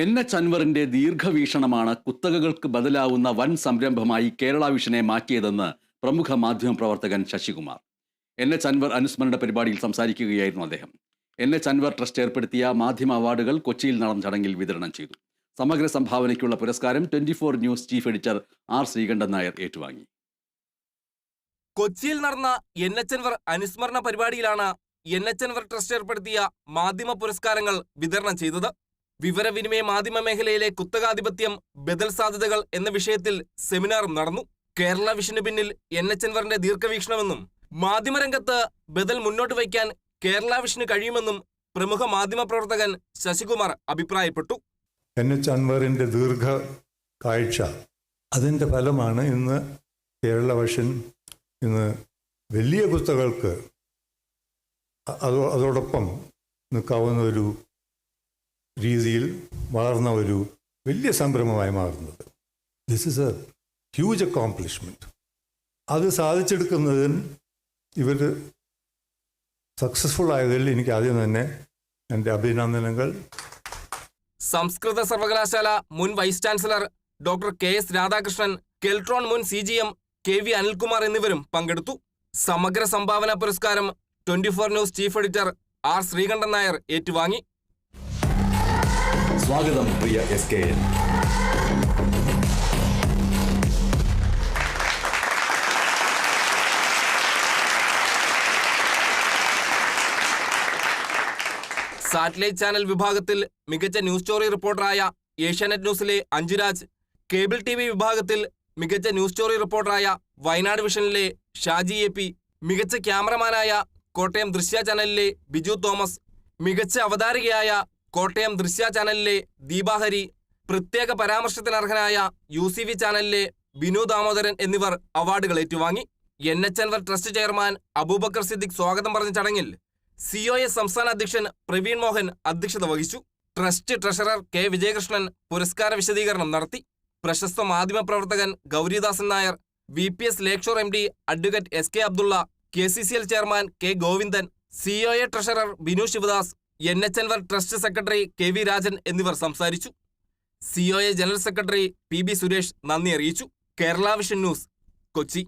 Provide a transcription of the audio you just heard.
NH അൻവറിന്റെ ദീർഘവീക്ഷണമാണ് കുത്തകകൾക്ക് ബദലാവുന്ന വൻ സംരംഭമായി കേരള വിഷനെ മാറ്റിയതെന്ന് പ്രമുഖ മാധ്യമപ്രവർത്തകൻ ശശികുമാർ. NH അൻവർ അനുസ്മരണ പരിപാടിയിൽ സംസാരിക്കുകയായിരുന്നു അദ്ദേഹം. NH അൻവർ ട്രസ്റ്റ് ഏർപ്പെടുത്തിയ മാധ്യമ അവാർഡുകൾ കൊച്ചിയിൽ നടന്ന ചടങ്ങിൽ വിതരണം ചെയ്തു. സമഗ്ര സംഭാവനയ്ക്കുള്ള പുരസ്കാരം 24 news chief editor R Sreekandan Nair ഏറ്റുവാങ്ങി. കൊച്ചിയിൽ നടന്ന NH അൻവർ അനുസ്മരണ പരിപാടിയിലാണ് NH അൻവർ ട്രസ്റ്റ് ഏർപ്പെടുത്തിയ മാധ്യമ പുരസ്കാരങ്ങൾ വിതരണം ചെയ്തത്. വിവരവിനിമയ മാധ്യമ മേഖലയിലെ കുത്തകാധിപത്യം, ബദൽ സാധ്യതകൾ എന്ന വിഷയത്തിൽ സെമിനാറും നടന്നു. കേരള വിഷന് പിന്നിൽ NH അൻവറിന്റെ ദീർഘവീക്ഷണമെന്നും മാധ്യമരംഗത്ത് ബദൽ മുന്നോട്ട് വയ്ക്കാൻ കേരള വിഷന് കഴിയുമെന്നും പ്രമുഖ മാധ്യമ പ്രവർത്തകൻ ശശികുമാർ അഭിപ്രായപ്പെട്ടു. NH അൻവറിന്റെ ദീർഘ കാഴ്ച, അതിൻ്റെ ഫലമാണ് ഇന്ന് കേരള വിഷൻ ഇന്ന് വലിയ കുത്തകൾക്ക് അതോടൊപ്പം നിൽക്കാവുന്ന ഒരു രീതിയിൽ വളർന്ന ഒരു വലിയ സംരംഭമായി മാറുന്നത്. This is a huge accomplishment. അത് സാധിച്ചെടുക്കുന്നതിന് ഇവർ സക്സസ്ഫുൾ ആയതിൽ എനിക്ക് ആദ്യം തന്നെ എൻ്റെ അഭിനന്ദനങ്ങൾ. സംസ്കൃത സർവകലാശാല മുൻ vice chancellor doctor KS Radhakrishnan, Keltron മുൻ CGM KV അനിൽകുമാർ എന്നിവരും പങ്കെടുത്തു. സമഗ്ര സംഭാവന പുരസ്കാരം 24 news chief editor R Sreekandan Nair ഏറ്റുവാങ്ങി. സ്വാഗതം പ്രിയ SKN. സാറ്റലൈറ്റ് ചാനൽ വിഭാഗത്തിൽ മികച്ച ന്യൂസ് സ്റ്റോറി റിപ്പോർട്ടറായ ഏഷ്യാനെറ്റ് ന്യൂസിലെ അഞ്ജുരാജ്, കേബിൾ TV വിഭാഗത്തിൽ മികച്ച ന്യൂസ് സ്റ്റോറി റിപ്പോർട്ടറായ വയനാട് വിഷനിലെ ഷാജി AP, മികച്ച ക്യാമറമാനായ കോട്ടയം ദൃശ്യ ചാനലിലെ ബിജു തോമസ്, മികച്ച അവതാരികയായ കോട്ടയം ദൃശ്യ ചാനലിലെ ദീപാഹരി, പ്രത്യേക പരാമർശത്തിനർഹനായ UCV ചാനലിലെ ബിനു ദാമോദരൻ എന്നിവർ അവാർഡുകൾ ഏറ്റുവാങ്ങി. NH Anwar trust chairman Aboobacker Siddique സ്വാഗതം പറഞ്ഞ ചടങ്ങിൽ COA സംസ്ഥാന അധ്യക്ഷൻ പ്രവീൺ മോഹൻ അധ്യക്ഷത വഹിച്ചു. ട്രസ്റ്റ് ട്രഷറർ K വിജയകൃഷ്ണൻ പുരസ്കാര വിശദീകരണം നടത്തി. പ്രശസ്ത മാധ്യമ പ്രവർത്തകൻ Gouridasan Nair, VPS Lakeshore MD advocate SK Abdulla, KCCL chairman K Govindan, COA treasurer Binu Sivadas, NH Anwar trust secretary KV Rajan എന്നിവർ സംസാരിച്ചു. COA general secretary PB Suresh നന്ദി അറിയിച്ചു. Kerala vision news, Kochi.